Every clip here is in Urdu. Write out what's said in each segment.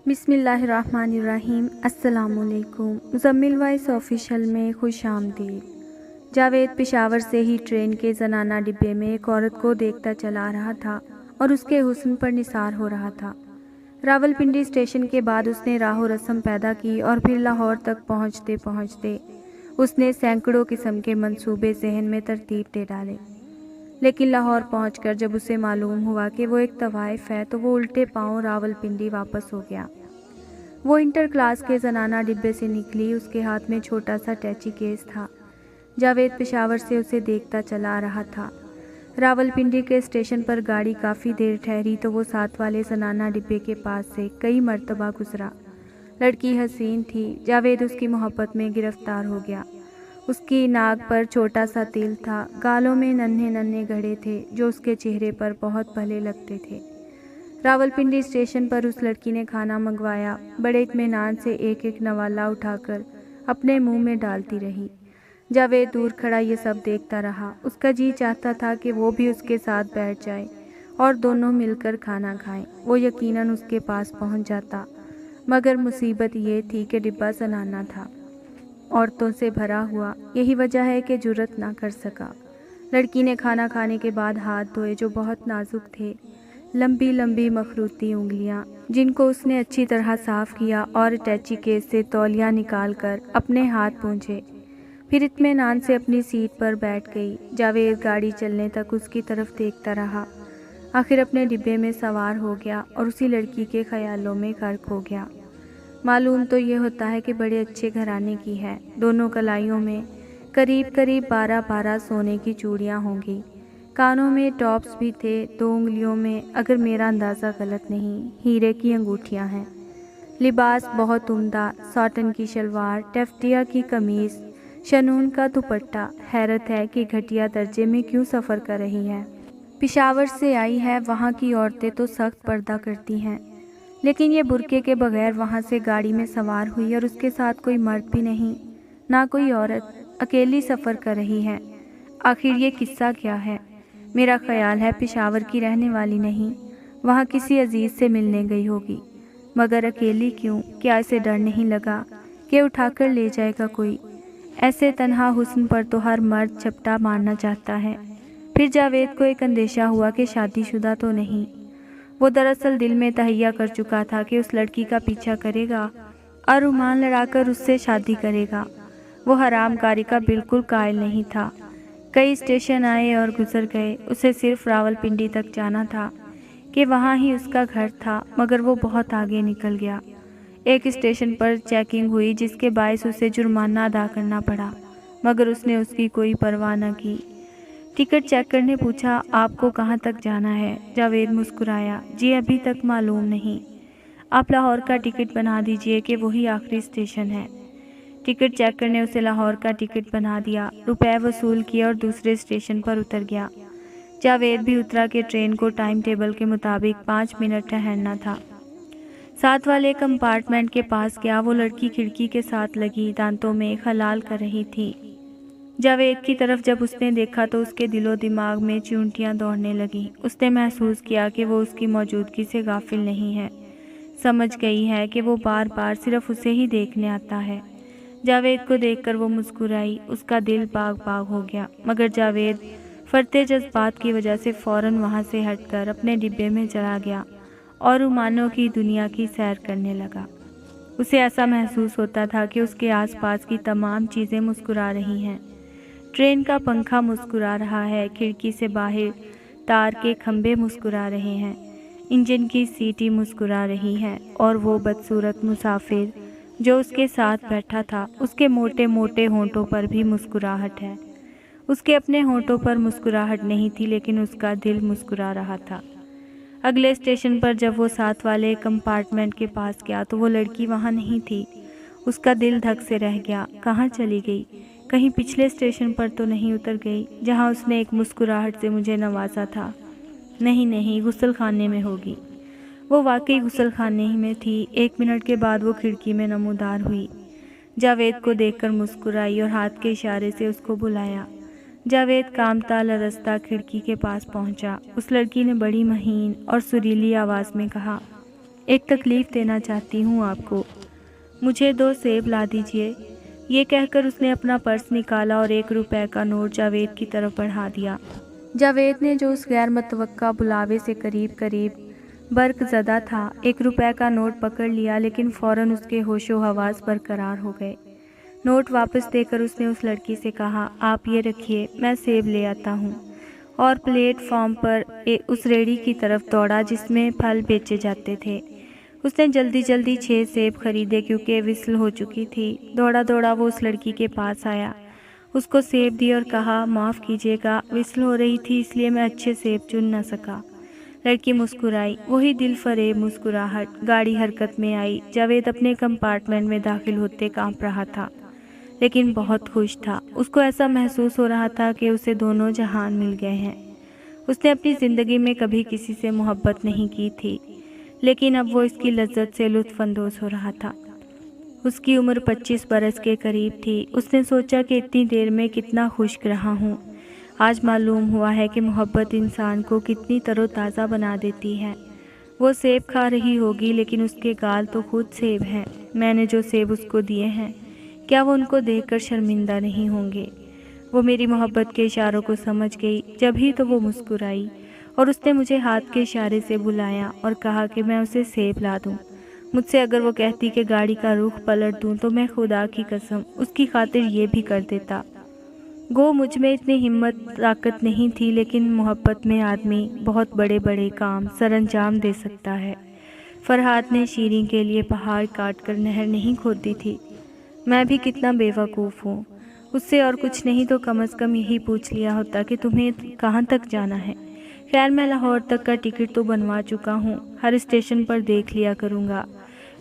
بسم اللہ الرحمن الرحیم۔ السلام علیکم۔ مزمل وائس آفیشیل میں خوش آمدید۔ جاوید پشاور سے ہی ٹرین کے زنانہ ڈبے میں ایک عورت کو دیکھتا چلا رہا تھا اور اس کے حسن پر نثار ہو رہا تھا۔ راولپنڈی اسٹیشن کے بعد اس نے راہ و رسم پیدا کی اور پھر لاہور تک پہنچتے پہنچتے اس نے سینکڑوں قسم کے منصوبے ذہن میں ترتیب دے ڈالے، لیکن لاہور پہنچ کر جب اسے معلوم ہوا کہ وہ ایک طوائف ہے تو وہ الٹے پاؤں راولپنڈی واپس ہو گیا۔ وہ انٹر کلاس کے زنانہ ڈبے سے نکلی، اس کے ہاتھ میں چھوٹا سا ٹیچی کیس تھا۔ جاوید پشاور سے اسے دیکھتا چلا آ رہا تھا۔ راولپنڈی کے اسٹیشن پر گاڑی کافی دیر ٹھہری تو وہ ساتھ والے زنانہ ڈبے کے پاس سے کئی مرتبہ گزرا۔ لڑکی حسین تھی۔ جاوید اس کی محبت میں گرفتار ہو گیا۔ اس کی ناک پر چھوٹا سا تل تھا، گالوں میں ننھے ننھے گھڑے تھے جو اس کے چہرے پر بہت بھلے لگتے تھے۔ راولپنڈی اسٹیشن پر اس لڑکی نے کھانا منگوایا، بڑے اطمینان سے ایک ایک نوالہ اٹھا کر اپنے منہ میں ڈالتی رہی۔ جاوید دور کھڑا یہ سب دیکھتا رہا۔ اس کا جی چاہتا تھا کہ وہ بھی اس کے ساتھ بیٹھ جائے اور دونوں مل کر کھانا کھائیں۔ وہ یقیناً اس کے پاس پہنچ جاتا، مگر مصیبت یہ تھی کہ ڈبہ زنانہ تھا، عورتوں سے بھرا ہوا۔ یہی وجہ ہے کہ جرأت نہ کر سکا۔ لڑکی نے کھانا کھانے کے بعد ہاتھ دھوئے جو بہت نازک تھے، لمبی لمبی مخروطی انگلیاں جن کو اس نے اچھی طرح صاف کیا، اور اٹیچی کیس سے تولیہ نکال کر اپنے ہاتھ پونچھے، پھر اطمینان سے اپنی سیٹ پر بیٹھ گئی۔ جاوید گاڑی چلنے تک اس کی طرف دیکھتا رہا، آخر اپنے ڈبے میں سوار ہو گیا اور اسی لڑکی کے خیالوں میں غرق ہو گیا۔ معلوم تو یہ ہوتا ہے کہ بڑے اچھے گھرانے کی ہے۔ دونوں کلائیوں میں قریب قریب 12 سونے کی چوڑیاں ہوں گی، کانوں میں ٹاپس بھی تھے، 2 انگلیوں میں اگر میرا اندازہ غلط نہیں ہیرے کی انگوٹھیاں ہیں۔ لباس بہت عمدہ، ساٹن کی شلوار، ٹیفٹیا کی قمیص، شنون کا دوپٹہ۔ حیرت ہے کہ گھٹیا درجے میں کیوں سفر کر رہی ہے۔ پشاور سے آئی ہے، وہاں کی عورتیں تو سخت پردہ کرتی ہیں، لیکن یہ برقعے کے بغیر وہاں سے گاڑی میں سوار ہوئی اور اس کے ساتھ کوئی مرد بھی نہیں، نہ کوئی عورت، اکیلی سفر کر رہی ہے۔ آخر یہ قصہ کیا ہے؟ میرا خیال ہے پشاور کی رہنے والی نہیں، وہاں کسی عزیز سے ملنے گئی ہوگی، مگر اکیلی کیوں؟ کیا اسے ڈر نہیں لگا کہ اٹھا کر لے جائے گا کوئی؟ ایسے تنہا حسن پر تو ہر مرد جھپٹا مارنا چاہتا ہے۔ پھر جاوید کو ایک اندیشہ ہوا کہ شادی شدہ تو نہیں۔ وہ دراصل دل میں تہیہ کر چکا تھا کہ اس لڑکی کا پیچھا کرے گا اور رومال لڑا کر اس سے شادی کرے گا۔ وہ حرام کاری کا بالکل قائل نہیں تھا۔ کئی اسٹیشن آئے اور گزر گئے، اسے صرف راولپنڈی تک جانا تھا کہ وہاں ہی اس کا گھر تھا، مگر وہ بہت آگے نکل گیا۔ ایک اسٹیشن پر چیکنگ ہوئی جس کے باعث اسے جرمانہ ادا کرنا پڑا، مگر اس نے اس کی کوئی پرواہ نہ کی۔ ٹکٹ چیکر نے پوچھا، آپ کو کہاں تک جانا ہے؟ جاوید مسکرایا، جی ابھی تک معلوم نہیں، آپ لاہور کا ٹکٹ بنا دیجئے کہ وہی آخری اسٹیشن ہے۔ ٹکٹ چیکر نے اسے لاہور کا ٹکٹ بنا دیا، روپے وصول کیے اور دوسرے اسٹیشن پر اتر گیا۔ جاوید بھی اترا کہ ٹرین کو ٹائم ٹیبل کے مطابق 5 منٹ ٹھہرنا تھا۔ ساتھ والے کمپارٹمنٹ کے پاس گیا، وہ لڑکی کھڑکی کے ساتھ لگی دانتوں میں خلال کر رہی تھی۔ جاوید کی طرف جب اس نے دیکھا تو اس کے دل و دماغ میں چیونٹیاں دوڑنے لگیں۔ اس نے محسوس کیا کہ وہ اس کی موجودگی سے غافل نہیں ہے، سمجھ گئی ہے کہ وہ بار بار صرف اسے ہی دیکھنے آتا ہے۔ جاوید کو دیکھ کر وہ مسکرائی، اس کا دل باغ باغ ہو گیا، مگر جاوید فرتے جذبات کی وجہ سے فوراً وہاں سے ہٹ کر اپنے ڈبے میں چلا گیا اور رومانوں کی دنیا کی سیر کرنے لگا۔ اسے ایسا محسوس ہوتا تھا کہ اس کے آس پاس کی تمام چیزیں مسکرا رہی ہیں۔ ٹرین کا پنکھا مسکرا رہا ہے، کھڑکی سے باہر تار کے کھمبے مسکرا رہے ہیں، انجن کی سیٹی مسکرا رہی ہے، اور وہ بدصورت مسافر جو اس کے ساتھ بیٹھا تھا، اس کے موٹے موٹے ہونٹوں پر بھی مسکراہٹ ہے۔ اس کے اپنے ہونٹوں پر مسکراہٹ نہیں تھی، لیکن اس کا دل مسکرا رہا تھا۔ اگلے اسٹیشن پر جب وہ ساتھ والے کمپارٹمنٹ کے پاس گیا تو وہ لڑکی وہاں نہیں تھی۔ اس کا دل دھک سے رہ گیا، کہاں چلی گئی؟ کہیں پچھلے اسٹیشن پر تو نہیں اتر گئی جہاں اس نے ایک مسکراہٹ سے مجھے نوازا تھا؟ نہیں، غسل خانے میں ہوگی۔ وہ واقعی غسل خانے ہی میں تھی۔ 1 منٹ کے بعد وہ کھڑکی میں نمودار ہوئی، جاوید کو دیکھ کر مسکرائی اور ہاتھ کے اشارے سے اس کو بلایا۔ جاوید کامتا لرزتا کھڑکی کے پاس پہنچا۔ اس لڑکی نے بڑی مہین اور سریلی آواز میں کہا، ایک تکلیف دینا چاہتی ہوں آپ کو، مجھے 2 سیب لا دیجیے۔ یہ کہہ کر اس نے اپنا پرس نکالا اور 1 روپے کا نوٹ جاوید کی طرف بڑھا دیا۔ جاوید نے جو اس غیر متوقع بلاوے سے قریب برق زدہ تھا 1 روپے کا نوٹ پکڑ لیا، لیکن فوراً اس کے ہوش و حواس برقرار ہو گئے۔ نوٹ واپس دے کر اس نے اس لڑکی سے کہا، آپ یہ رکھیے، میں سیب لے آتا ہوں، اور پلیٹ فارم پر اس ریڑھی کی طرف دوڑا جس میں پھل بیچے جاتے تھے۔ اس نے جلدی 6 سیب خریدے کیونکہ وصل ہو چکی تھی۔ دوڑا وہ اس لڑکی کے پاس آیا، اس کو سیب دی اور کہا، معاف کیجیے گا، وصل ہو رہی تھی اس لیے میں اچھے سیب چن نہ سکا۔ لڑکی مسکرائی، وہی دل فریب مسکراہٹ۔ گاڑی حرکت میں آئی۔ جاوید اپنے کمپارٹمنٹ میں داخل ہوتے کانپ رہا تھا، لیکن بہت خوش تھا۔ اس کو ایسا محسوس ہو رہا تھا کہ اسے دونوں جہان مل گئے ہیں۔ اس نے اپنی زندگی میں کبھی کسی سے محبت نہیں کی تھی، لیکن اب وہ اس کی لذت سے لطف اندوز ہو رہا تھا۔ اس کی عمر 25 برس کے قریب تھی۔ اس نے سوچا کہ اتنی دیر میں کتنا خشک رہا ہوں۔ آج معلوم ہوا ہے کہ محبت انسان کو کتنی تر و تازہ بنا دیتی ہے۔ وہ سیب کھا رہی ہوگی، لیکن اس کے گال تو خود سیب ہیں۔ میں نے جو سیب اس کو دیے ہیں، کیا وہ ان کو دیکھ کر شرمندہ نہیں ہوں گے؟ وہ میری محبت کے اشاروں کو سمجھ گئی، جب ہی تو وہ مسکرائی، اور اس نے مجھے ہاتھ کے اشارے سے بلایا اور کہا کہ میں اسے سیب لا دوں۔ مجھ سے اگر وہ کہتی کہ گاڑی کا رخ پلٹ دوں تو میں خدا کی قسم اس کی خاطر یہ بھی کر دیتا۔ گو مجھ میں اتنی ہمت طاقت نہیں تھی، لیکن محبت میں آدمی بہت بڑے کام سر انجام دے سکتا ہے۔ فرحات نے شیریں کے لیے پہاڑ کاٹ کر نہر نہیں کھودی تھی۔ میں بھی کتنا بے وقوف ہوں، اس سے اور کچھ نہیں تو کم از کم یہی پوچھ لیا ہوتا کہ تمہیں کہاں تک جانا ہے۔ خیر میں لاہور تک کا ٹکٹ تو بنوا چکا ہوں، ہر اسٹیشن پر دیکھ لیا کروں گا۔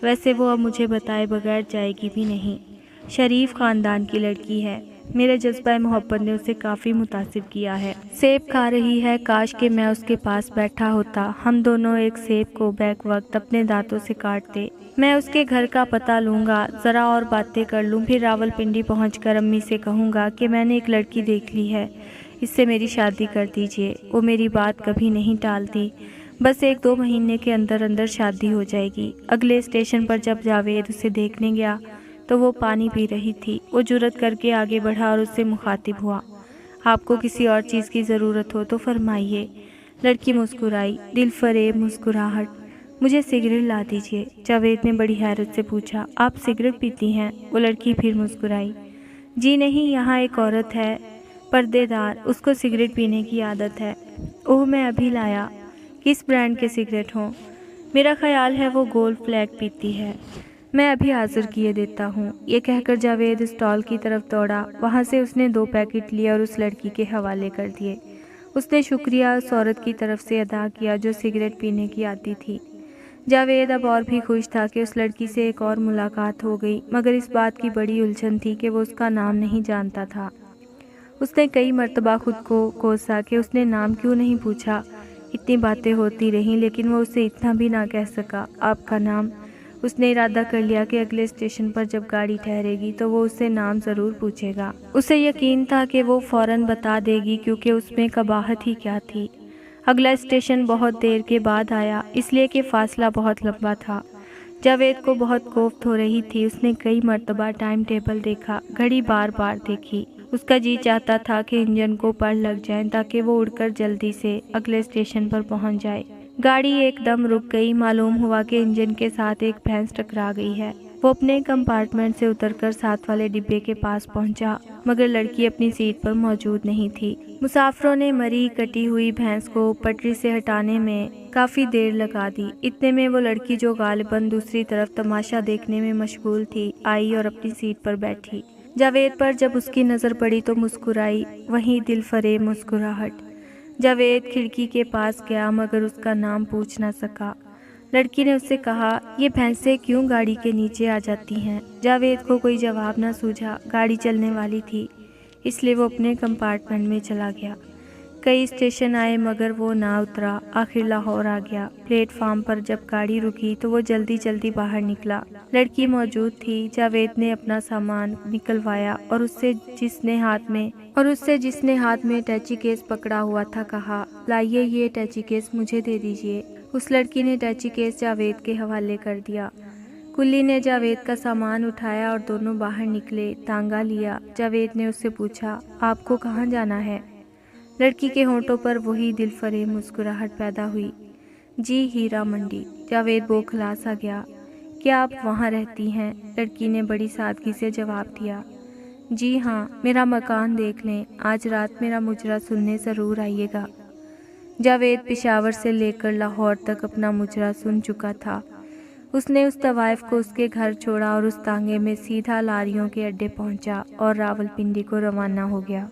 ویسے وہ اب مجھے بتائے بغیر جائے گی بھی نہیں۔ شریف خاندان کی لڑکی ہے۔ میرے جذبہ محبت نے اسے کافی متاثر کیا ہے۔ سیب کھا رہی ہے، کاش کہ میں اس کے پاس بیٹھا ہوتا، ہم دونوں ایک سیب کو بیک وقت اپنے دانتوں سے کاٹتے۔ میں اس کے گھر کا پتہ لوں گا، ذرا اور باتیں کر لوں، پھر راول پنڈی پہنچ کر امی سے کہوں گا کہ میں نے ایک لڑکی دیکھ لی ہے، اس سے میری شادی کر دیجیے۔ وہ میری بات کبھی نہیں ٹالتی، بس 1-2 مہینے کے اندر شادی ہو جائے گی۔ اگلے اسٹیشن پر جب جاوید اسے دیکھنے گیا تو وہ پانی پی رہی تھی۔ وہ جرأت کر کے آگے بڑھا اور اس سے مخاطب ہوا، آپ کو کسی اور چیز کی ضرورت ہو تو فرمائیے۔ لڑکی مسکرائی، دل فریب مسکراہٹ، مجھے سگریٹ لا دیجیے۔ جاوید نے بڑی حیرت سے پوچھا، آپ سگریٹ پیتی ہیں؟ وہ لڑکی پھر مسکرائی، جی نہیں، یہاں ایک عورت ہے پردے دار، اس کو سگریٹ پینے کی عادت ہے۔ اوہ میں ابھی لایا۔ کس برانڈ کے سگریٹ ہوں؟ میرا خیال ہے وہ گولڈ فلیگ پیتی ہے، میں ابھی حاضر کیے دیتا ہوں۔ یہ کہہ کر جاوید اسٹال کی طرف دوڑا، وہاں سے اس نے 2 پیکٹ لیے اور اس لڑکی کے حوالے کر دیے۔ اس نے شکریہ اس عورت کی طرف سے ادا کیا جو سگریٹ پینے کی عادی تھی۔ جاوید اب اور بھی خوش تھا کہ اس لڑکی سے ایک اور ملاقات ہو گئی، مگر اس بات کی بڑی الجھن تھی کہ وہ اس کا نام نہیں جانتا تھا۔ اس نے کئی مرتبہ خود کو کوسا کہ اس نے نام کیوں نہیں پوچھا۔ اتنی باتیں ہوتی رہیں لیکن وہ اسے اتنا بھی نہ کہہ سکا، آپ کا نام؟ اس نے ارادہ کر لیا کہ اگلے اسٹیشن پر جب گاڑی ٹھہرے گی تو وہ اس سے نام ضرور پوچھے گا۔ اسے یقین تھا کہ وہ فوراً بتا دے گی کیونکہ اس میں قباحت ہی کیا تھی۔ اگلا اسٹیشن بہت دیر کے بعد آیا، اس لیے کہ فاصلہ بہت لمبا تھا۔ جاوید کو بہت کوفت ہو رہی تھی۔ اس نے کئی مرتبہ ٹائم ٹیبل دیکھا، گھڑی بار دیکھی۔ اس کا جی چاہتا تھا کہ انجن کو پر لگ جائیں تاکہ وہ اڑ کر جلدی سے اگلے اسٹیشن پر پہنچ جائے۔ گاڑی ایک دم رک گئی۔ معلوم ہوا کہ انجن کے ساتھ ایک بھینس ٹکرا گئی ہے۔ وہ اپنے کمپارٹمنٹ سے اتر کر ساتھ والے ڈبے کے پاس پہنچا، مگر لڑکی اپنی سیٹ پر موجود نہیں تھی۔ مسافروں نے مری کٹی ہوئی بھینس کو پٹری سے ہٹانے میں کافی دیر لگا دی۔ اتنے میں وہ لڑکی جو غالباً دوسری طرف تماشا دیکھنے میں مشغول تھی آئی اور اپنی سیٹ پر بیٹھی۔ جاوید پر جب اس کی نظر پڑی تو مسکرائی، وہیں دل فریب مسکراہٹ۔ جاوید کھڑکی کے پاس گیا مگر اس کا نام پوچھ نہ سکا۔ لڑکی نے اس سے کہا، یہ بھینسیں کیوں گاڑی کے نیچے آ جاتی ہیں؟ جاوید کو کوئی جواب نہ سوجھا۔ گاڑی چلنے والی تھی، اس لیے وہ اپنے کمپارٹمنٹ میں چلا گیا۔ کئی اسٹیشن آئے مگر وہ نہ اترا۔ آخر لاہور آ گیا۔ پلیٹ فارم پر جب گاڑی رکی تو وہ جلدی باہر نکلا۔ لڑکی موجود تھی۔ جاوید نے اپنا سامان نکلوایا اور اس سے جس نے ہاتھ میں ٹیچی کیس پکڑا ہوا تھا کہا، لائیے یہ ٹیچی کیس مجھے دے دیجیے۔ اس لڑکی نے ٹیچی کیس جاوید کے حوالے کر دیا۔ کلی نے جاوید کا سامان اٹھایا اور دونوں باہر نکلے۔ تانگا لیا۔ جاوید نے اس سے پوچھا، آپ کو کہاں جانا ہے؟ لڑکی کے ہونٹوں پر وہی دل فریب مسکراہٹ پیدا ہوئی۔ جی ہیرا منڈی۔ جاوید بوکھلا سا گیا۔ کیا آپ وہاں رہتی ہیں؟ لڑکی نے بڑی سادگی سے جواب دیا۔ جی ہاں، میرا مکان دیکھ لیں، آج رات میرا مجرا سننے ضرور آئیے گا۔ جاوید پشاور سے لے کر لاہور تک اپنا مجرا سن چکا تھا۔ اس نے اس طوائف کو اس کے گھر چھوڑا اور اس تانگے میں سیدھا لاریوں کے اڈے پہنچا اور راولپنڈی کو روانہ ہو گیا۔